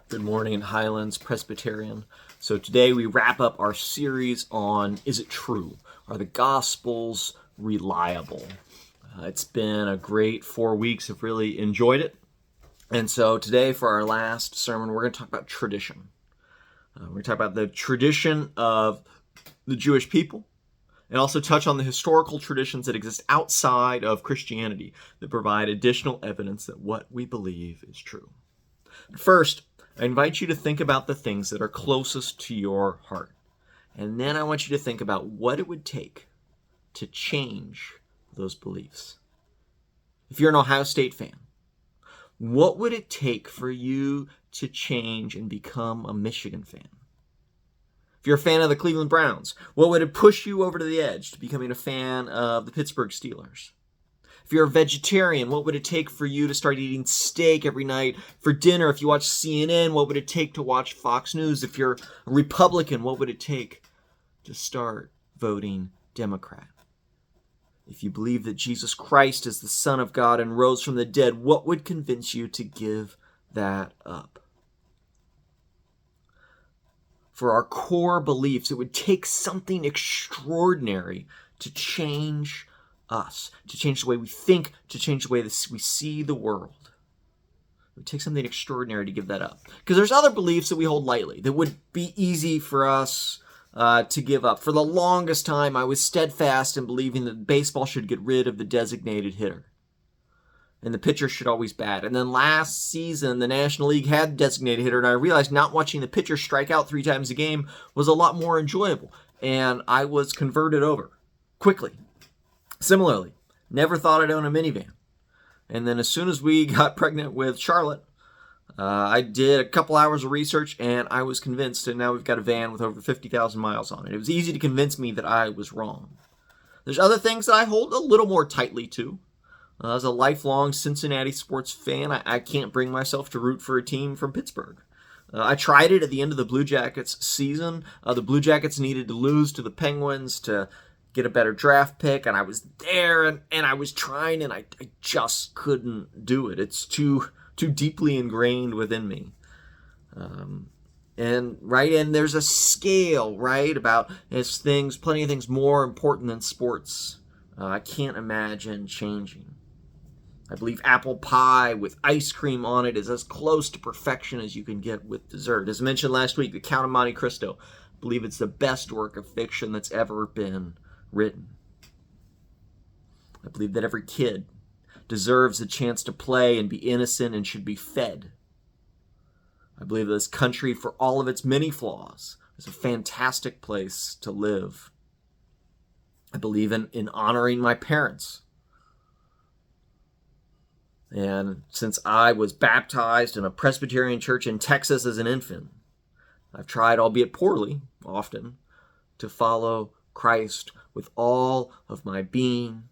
Good morning, Highlands, Presbyterian. So today we wrap up our series on Is It True? Are the Gospels reliable? It's been a great 4 weeks. I've really enjoyed it. And so today for our last sermon, we're going to talk about tradition. We're going to talk about the tradition of the Jewish people and also touch on the historical traditions that exist outside of Christianity that provide additional evidence that what we believe is true. First, I invite you to think about the things that are closest to your heart. And then I want you to think about what it would take to change those beliefs. If you're an Ohio State fan, what would it take for you to change and become a Michigan fan? If you're a fan of the Cleveland Browns, what would it push you over to the edge to becoming a fan of the Pittsburgh Steelers? If you're a vegetarian, what would it take for you to start eating steak every night for dinner? If you watch CNN, what would it take to watch Fox News? If you're a Republican, what would it take to start voting Democrat? If you believe that Jesus Christ is the Son of God and rose from the dead, what would convince you to give that up? For our core beliefs, it would take something extraordinary to change us, to change the way we think, to change the way that we see the world. It would take something extraordinary to give that up. Because there's other beliefs that we hold lightly that would be easy for us to give up. For the longest time, I was steadfast in believing that baseball should get rid of the designated hitter. And the pitcher should always bat. And then last season, the National League had the designated hitter, and I realized not watching the pitcher strike out 3 times a game was a lot more enjoyable. And I was converted over quickly. Similarly, never thought I'd own a minivan. And then as soon as we got pregnant with Charlotte, I did a couple hours of research and I was convinced, and now we've got a van with over 50,000 miles on it. It was easy to convince me that I was wrong. There's other things that I hold a little more tightly to. As a lifelong Cincinnati sports fan, I can't bring myself to root for a team from Pittsburgh. I tried it at the end of the Blue Jackets season. The Blue Jackets needed to lose to the Penguins to get a better draft pick, and I was there and I was trying, and I just couldn't do it. It's too deeply ingrained within me. And there's a scale, right, about plenty of things more important than sports. I can't imagine changing. I believe apple pie with ice cream on it is as close to perfection as you can get with dessert. As mentioned last week, The Count of Monte Cristo, I believe it's the best work of fiction that's ever been written. I believe that every kid deserves a chance to play and be innocent and should be fed. I believe this country, for all of its many flaws, is a fantastic place to live. I believe in honoring my parents. And since I was baptized in a Presbyterian church in Texas as an infant, I've tried, albeit poorly, often, to follow Christ with all of my being,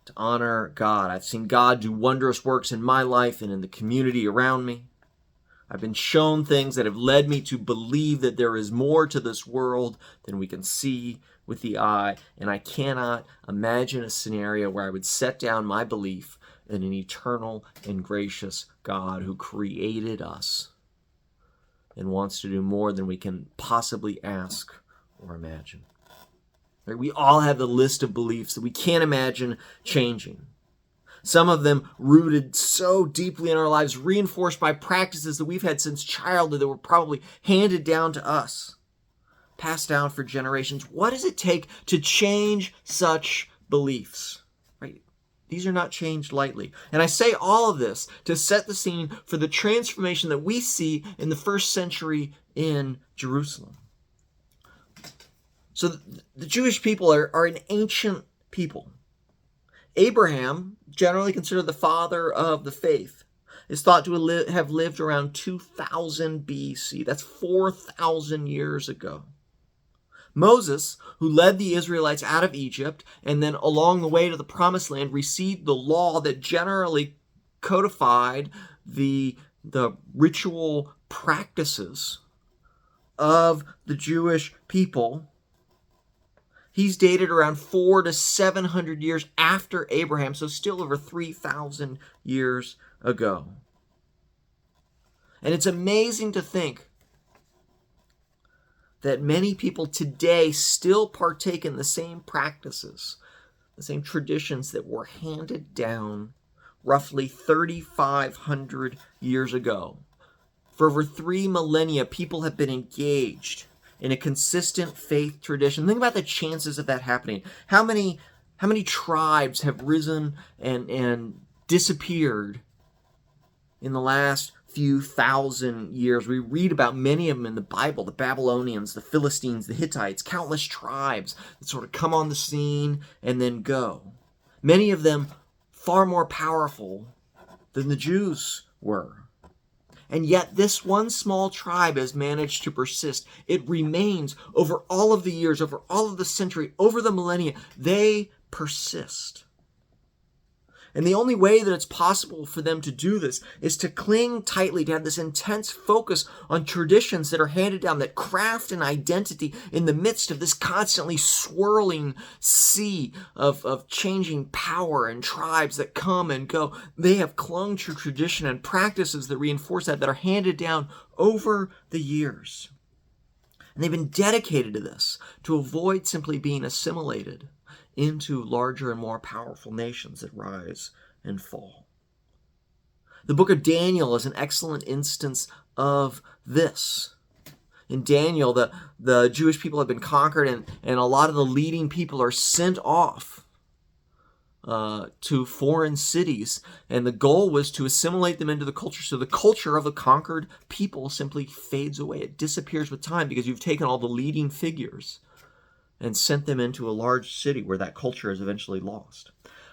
to honor God. I've seen God do wondrous works in my life and in the community around me. I've been shown things that have led me to believe that there is more to this world than we can see with the eye, and I cannot imagine a scenario where I would set down my belief in an eternal and gracious God who created us and wants to do more than we can possibly ask or imagine. We all have a list of beliefs that we can't imagine changing. Some of them rooted so deeply in our lives, reinforced by practices that we've had since childhood that were probably handed down to us, passed down for generations. What does it take to change such beliefs? Right? These are not changed lightly. And I say all of this to set the scene for the transformation that we see in the first century in Jerusalem. So the Jewish people are an ancient people. Abraham, generally considered the father of the faith, is thought to have lived around 2000 BC. That's 4,000 years ago. Moses, who led the Israelites out of Egypt and then along the way to the Promised Land, received the law that generally codified the ritual practices of the Jewish people. He's dated around 400 to 700 years after Abraham, so still over 3,000 years ago. And it's amazing to think that many people today still partake in the same practices, the same traditions that were handed down roughly 3,500 years ago. For over 3 millennia, people have been engaged in a consistent faith tradition. Think about the chances of that happening. How many tribes have risen and disappeared in the last few thousand years? We read about many of them in the Bible: the Babylonians, the Philistines, the Hittites, countless tribes that sort of come on the scene and then go. Many of them far more powerful than the Jews were. And yet this one small tribe has managed to persist. It remains over all of the years, over all of the century, over the millennia. They persist. And the only way that it's possible for them to do this is to cling tightly, to have this intense focus on traditions that are handed down, that craft an identity in the midst of this constantly swirling sea of changing power and tribes that come and go. They have clung to tradition and practices that reinforce that are handed down over the years. And they've been dedicated to this to avoid simply being assimilated into larger and more powerful nations that rise and fall. The book of Daniel is an excellent instance of this. In Daniel, the Jewish people have been conquered, and a lot of the leading people are sent off to foreign cities, and the goal was to assimilate them into the culture. So the culture of the conquered people simply fades away. It disappears with time because you've taken all the leading figures and sent them into a large city where that culture is eventually lost.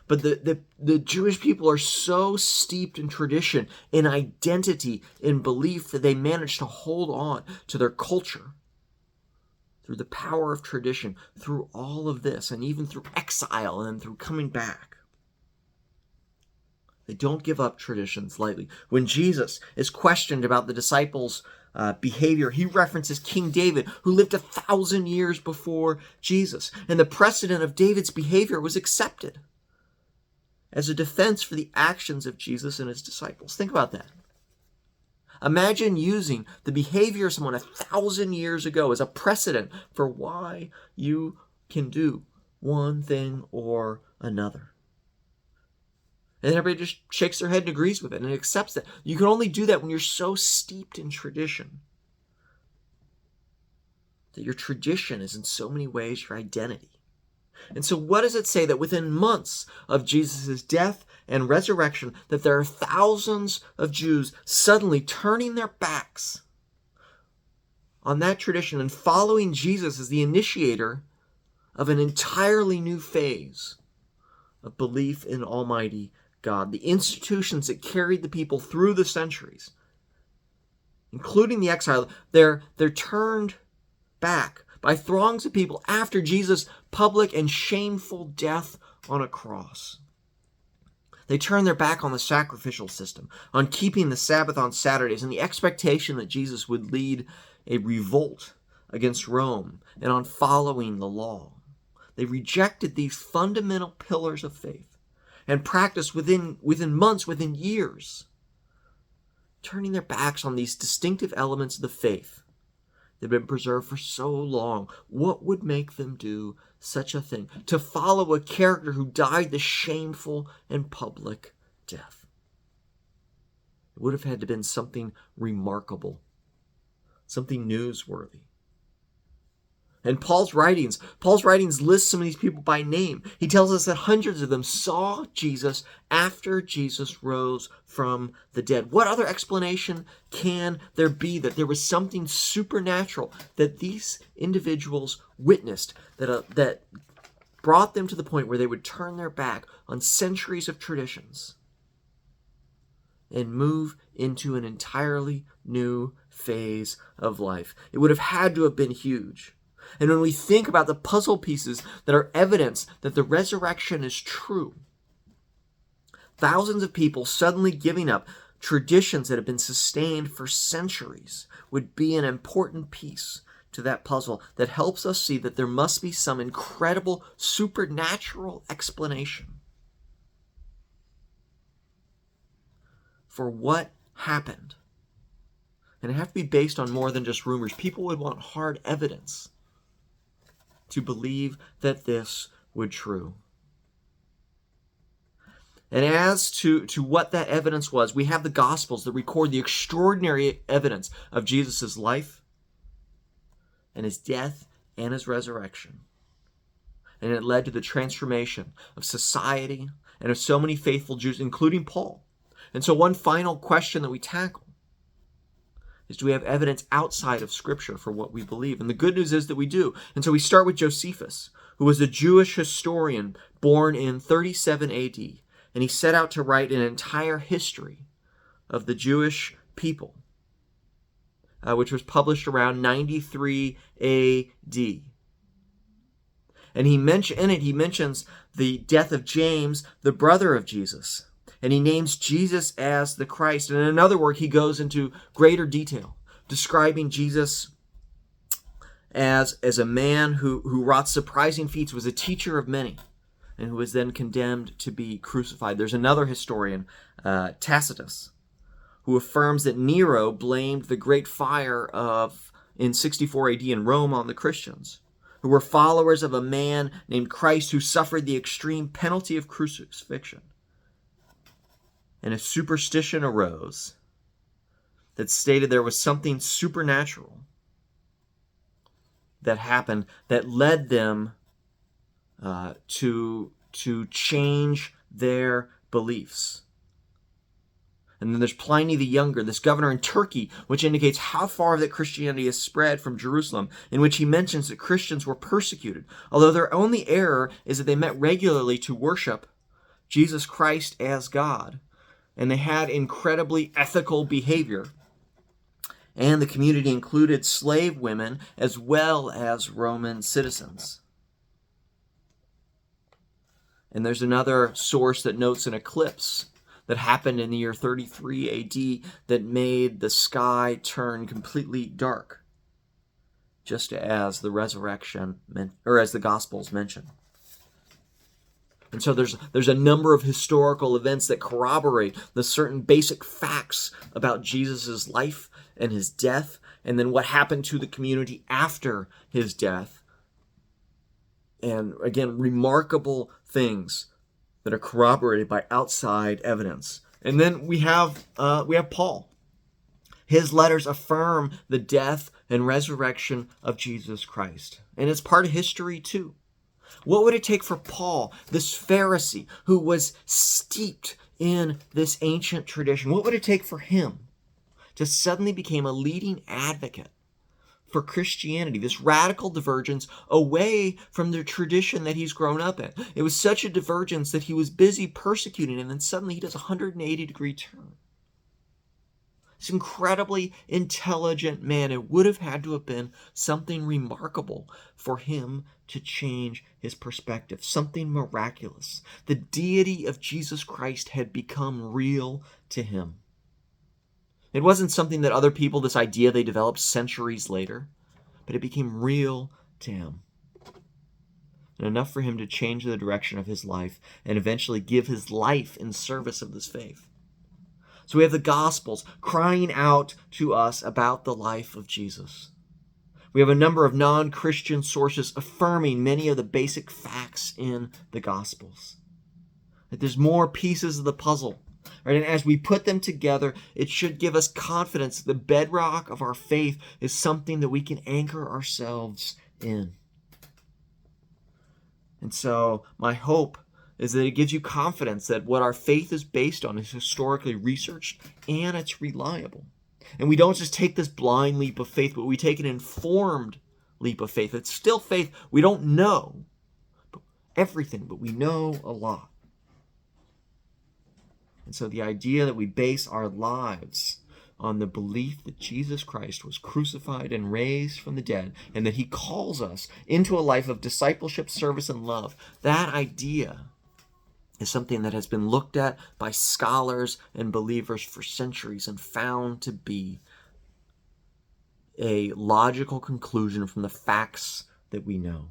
But the Jewish people are so steeped in tradition, in identity, in belief, that they manage to hold on to their culture through the power of tradition, through all of this, and even through exile and through coming back. They don't give up traditions lightly. When Jesus is questioned about the disciples' behavior, he references King David, who lived 1,000 years before Jesus. And the precedent of David's behavior was accepted as a defense for the actions of Jesus and his disciples. Think about that. Imagine using the behavior of someone 1,000 years ago as a precedent for why you can do one thing or another. And everybody just shakes their head and agrees with it and accepts that. You can only do that when you're so steeped in tradition. That your tradition is in so many ways your identity. And so what does it say? That within months of Jesus' death and resurrection, that there are thousands of Jews suddenly turning their backs on that tradition and following Jesus as the initiator of an entirely new phase of belief in Almighty God. The institutions that carried the people through the centuries, including the exile, they're turned back by throngs of people after Jesus' public and shameful death on a cross. They turn their back on the sacrificial system, on keeping the Sabbath on Saturdays, and the expectation that Jesus would lead a revolt against Rome, and on following the law. They rejected these fundamental pillars of faith and practiced within months, within years, turning their backs on these distinctive elements of the faith that had been preserved for so long. What would make them do such a thing? To follow a character who died the shameful and public death. It would have had to have been something remarkable, something newsworthy. And Paul's writings list some of these people by name. He tells us that hundreds of them saw Jesus after Jesus rose from the dead. What other explanation can there be that there was something supernatural that these individuals witnessed that brought them to the point where they would turn their back on centuries of traditions and move into an entirely new phase of life? It would have had to have been huge. And when we think about the puzzle pieces that are evidence that the resurrection is true, thousands of people suddenly giving up traditions that have been sustained for centuries would be an important piece to that puzzle that helps us see that there must be some incredible supernatural explanation for what happened And it have to be based on more than just rumors. People would want hard evidence to believe that this would be true. And as to what that evidence was, we have the Gospels that record the extraordinary evidence of Jesus' life and his death and his resurrection. And it led to the transformation of society and of so many faithful Jews, including Paul. And so one final question that we tackle is, do we have evidence outside of Scripture for what we believe? And the good news is that we do. And so we start with Josephus, who was a Jewish historian born in 37 AD. And he set out to write an entire history of the Jewish people, which was published around 93 AD. And he mentions the death of James, the brother of Jesus. And he names Jesus as the Christ. And in another work, he goes into greater detail, describing Jesus as a man who wrought surprising feats, was a teacher of many, and who was then condemned to be crucified. There's another historian, Tacitus, who affirms that Nero blamed the great fire in 64 AD in Rome on the Christians, who were followers of a man named Christ who suffered the extreme penalty of crucifixion. And a superstition arose that stated there was something supernatural that happened that led them to change their beliefs. And then there's Pliny the Younger, this governor in Turkey, which indicates how far that Christianity has spread from Jerusalem, in which he mentions that Christians were persecuted, although their only error is that they met regularly to worship Jesus Christ as God, and they had incredibly ethical behavior. And the community included slave women as well as Roman citizens. And there's another source that notes an eclipse that happened in the year 33 AD that made the sky turn completely dark, just as the resurrection as the Gospels mention. And so there's a number of historical events that corroborate the certain basic facts about Jesus' life and his death, and then what happened to the community after his death. And again, remarkable things that are corroborated by outside evidence. And then we have Paul. His letters affirm the death and resurrection of Jesus Christ. And it's part of history too. What would it take for Paul, this Pharisee who was steeped in this ancient tradition, what would it take for him to suddenly become a leading advocate for Christianity, this radical divergence away from the tradition that he's grown up in? It was such a divergence that he was busy persecuting, and then suddenly he does a 180-degree turn. This incredibly intelligent man, it would have had to have been something remarkable for him to change his perspective, something miraculous. The deity of Jesus Christ had become real to him. It wasn't something that other people, this idea they developed centuries later, but it became real to him. And enough for him to change the direction of his life and eventually give his life in service of this faith. So we have the Gospels crying out to us about the life of Jesus. We have a number of non-Christian sources affirming many of the basic facts in the Gospels. That there's more pieces of the puzzle. Right? And as we put them together, it should give us confidence that the bedrock of our faith is something that we can anchor ourselves in. And so my hope is that it gives you confidence that what our faith is based on is historically researched and it's reliable. And we don't just take this blind leap of faith, but we take an informed leap of faith. It's still faith. We don't know everything, but we know a lot. And so the idea that we base our lives on the belief that Jesus Christ was crucified and raised from the dead, and that he calls us into a life of discipleship, service, and love, that idea is something that has been looked at by scholars and believers for centuries and found to be a logical conclusion from the facts that we know.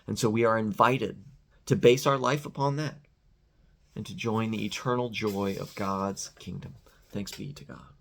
And so we are invited to base our life upon that and to join the eternal joy of God's kingdom. Thanks be to God.